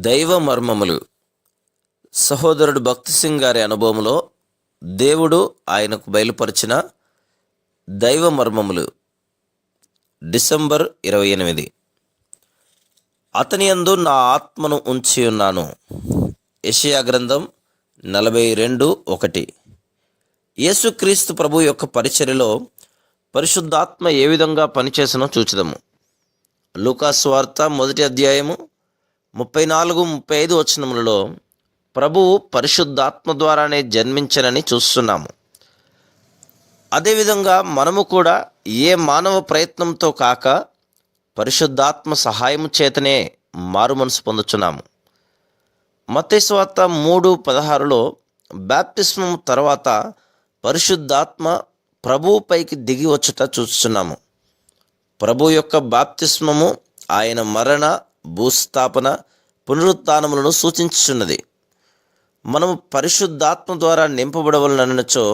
దైవ మర్మములు. సహోదరుడు భక్తి సింగ్ గారి అనుభవంలో దేవుడు ఆయనకు బయలుపరిచిన దైవ మర్మములు. డిసెంబర్ 28. అతని యందు నా ఆత్మను ఉంచి ఉన్నాను. యెషయా గ్రంథం 42:1. యేసుక్రీస్తు ప్రభు యొక్క పరిచర్యలో పరిశుద్ధాత్మ ఏ విధంగా పనిచేసినో చూచుదాము. లూకా సువార్త 1వ అధ్యాయము 34-35 వచనములలో ప్రభువు పరిశుద్ధాత్మ ద్వారానే జన్మించనని చూస్తున్నాము. అదేవిధంగా మనము కూడా ఏ మానవ ప్రయత్నంతో కాక పరిశుద్ధాత్మ సహాయము చేతనే మారు మనసు పొందుచున్నాము. మత్తయి సువార్త 3:16లో బాప్తిస్మము తర్వాత పరిశుద్ధాత్మ ప్రభువుపైకి దిగి వచ్చుట చూస్తున్నాము. ప్రభు యొక్క బాప్తిస్మము ఆయన మరణ, భూస్థాపన, పునరుత్థానములను సూచించుచున్నది. మనము పరిశుద్ధాత్మ ద్వారా నింపబడవలనచో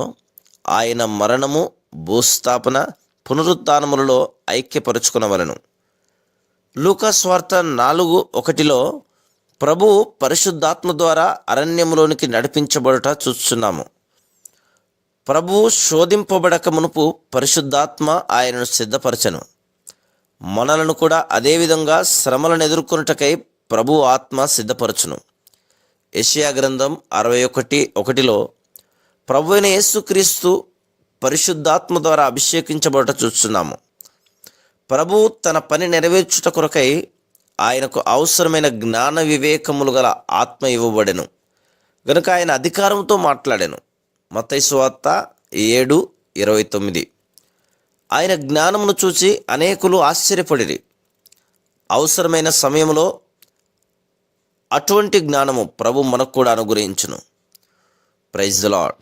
ఆయన మరణము, భూస్థాపన, పునరుత్థానములలో ఐక్యపరుచుకునవలను. లూకా సువార్త 4:1లో ప్రభువు పరిశుద్ధాత్మ ద్వారా అరణ్యములోనికి నడిపించబడుట చూస్తున్నాము. ప్రభువు శోధింపబడక మునుపు పరిశుద్ధాత్మ ఆయనను సిద్ధపరచను. మనలను కూడా అదేవిధంగా శ్రమలను ఎదుర్కొనుటకై ప్రభు ఆత్మ సిద్ధపరచును. యెషయా గ్రంథం 61:1లో ప్రభు అయిన యేసుక్రీస్తు పరిశుద్ధాత్మ ద్వారా అభిషేకించబడట చూస్తున్నాము. ప్రభు తన పని నెరవేర్చుట కొరకై ఆయనకు అవసరమైన జ్ఞాన వివేకములు గల ఆత్మ ఇవ్వబడెను గనుక ఆయన అధికారంతో మాట్లాడాను. మత్తయి సువార్త 7:29. ఆయన జ్ఞానమును చూచి అనేకులు ఆశ్చర్యపడిరి. అవసరమైన సమయంలో అటువంటి జ్ఞానము ప్రభు మనకు కూడా అనుగ్రహించును. Praise the lord.